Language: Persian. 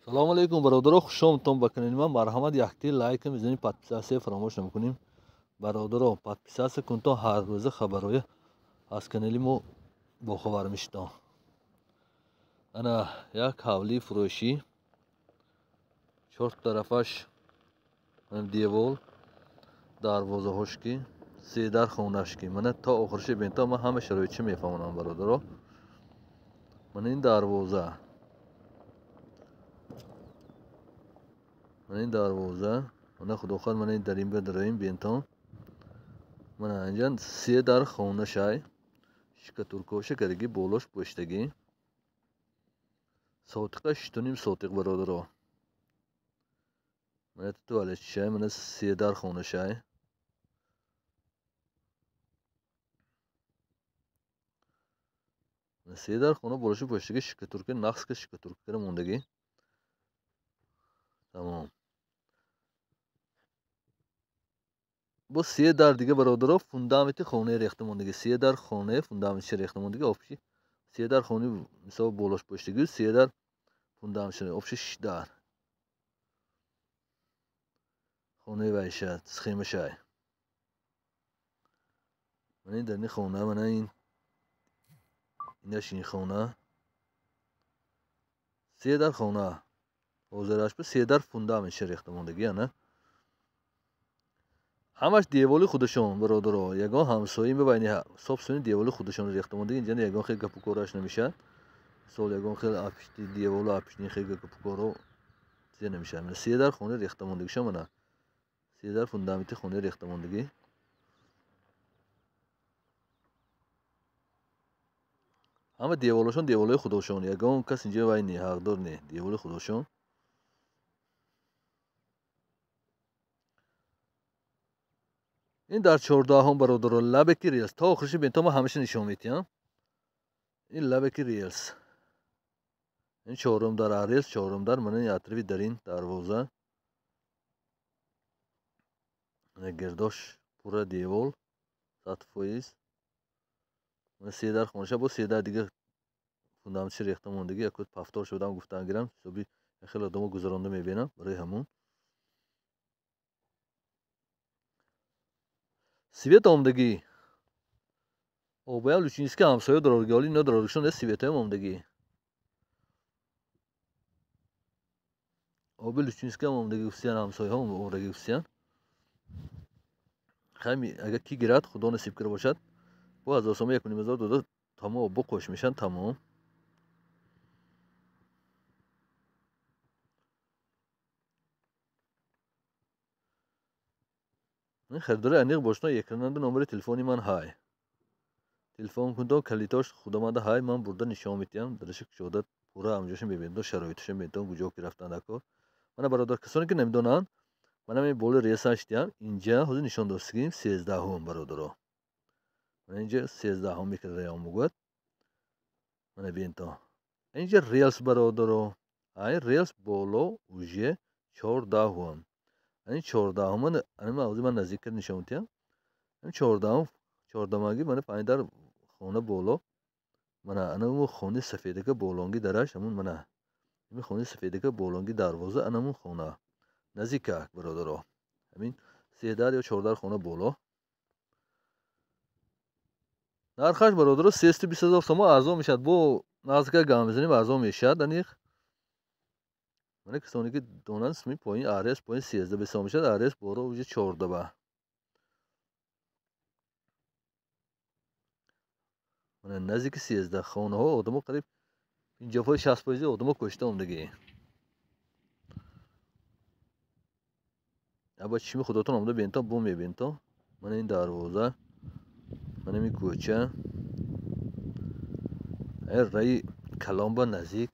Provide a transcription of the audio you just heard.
سلام علیکم برادران، خوش آمدید به کانال ما. مرحمت یکتی لایک میزنید، پادپیساسی فراموش نکنیم. برادران پادپیساسی کن تا هر روز خبرهای از کانال ما با خبر میشید. انا یک حولی فروشی چهار طرفش دیوال دروازه هاش کی سه در خونش کی من تا آخرش بین تا من همه شرایط میفهمم برادران. من این دروازه من خدا خواهد من این در این بدریم بین تا من اینجا سه در خونه شای شکتورکوشه کردگی بولوش پشتگی سوتقه شتونیم سوتق برادران. من توالت شای من سه در خونه شای من سه در خونه بولوش پشتگی شکتورکه نقص که شکتورکه موندگی تمام. با سه در دیگه برادران فوندامنت خونه ریخته موندگی سه در خونه فوندامنتش ریخته موندگی آفشی سه در خونه مثلا بولوش پشتگی سه در فوندامنتش آفشی 6 در خونه وایشات سخیمه شای من این در این خونه من اینش این خونه سه در خونه حوزه‌اش به سه در فوندامنتش ریخته موندگی نه همش دیوالی خودشون برادرها یگان همسایه میبینی صبح سونی دیوالی خودشون ریخته مونده اینجا یگان خیلی گپ و گوراش نمیشه سال یگان خیلی آپشتی دیوالو آپشنی خیلی گپ و گورو چیز نمیشه. من سه در خونه ریخته موندگی شما نه سه در فوندامنتی خونه ریخته موندگی همه دیوالشون دیوالای خودشون یگان کس اینجا وای نی حقدار نی دیوالی خودشون. این در 14 هم برادرها لبه کی ریلز تا آخرش بین تا ما همیشه نشون میدیم. این لبه کی ریلز این چهارم در ریلز چهارم در من این اطرافی در این دروازه گرداش پورا دیوال سطح فویز من سه در خونشه با سه در دیگه فوندامنتش ریخته موندگی یک پفتار شدم گفتم گیرم صبحی خیلی آدمو گذرانده میبینم برای همون سویت آمدگی آبای لوچینسکی همسایه درارگالی ندارارشون سویت هم آمدگی آبای لوچینسکی هم آمدگی گفتیان همسایه هم آمدگی گفتیان خیلی اگر کی گیرد خدا نصیب کرده باشد با از آسامه 1,500 داده تمام آب خوش میشن تمام. این خریدار انیق باشنا یکرنند نمبر تلفنی من های تلفن کندم کلیتاش خدا ماده های من برده نشان میدم درش شده پورا همجاش میبینم شرایطش میبینم کجا کی رفتن نکو. من برادر کسانی که نمیدونن من این بول ریس هستم اینجا حاضر نشان دادیم 13 هم برادرها من اینجا 13 هم میکنه ریام میگوید من ببین تا اینجا ریلز برادرها های ریلز بالا وجه 14 هم این 14 هم من موضوع من نزدیک نشان میدم این 14 ماگی من 5 در خونه بالا من انا خونه سفیده که بولانگی درش همون من این خونه سفیده که بولانگی دروازه انمون خونه نزدیک برادرها همین 13 یا 14 خونه بالا نرخش برادرها 320,000 تومان ارزان میشد با نزدیک گام بزنیم ارزان میشد انیخ من کسانی که دونن اسمی پایین آرس پایین 13 بسام میشد آرس بالا وجه 14 با من نزدیک 13 خونه ها آدمو قریب اینجا پای 60 آدمو کشته اومدگی ابا چی می خودتون اومده بین تا بوم میبین تا من این دروازه من این کوچه رای کلام با نزدیک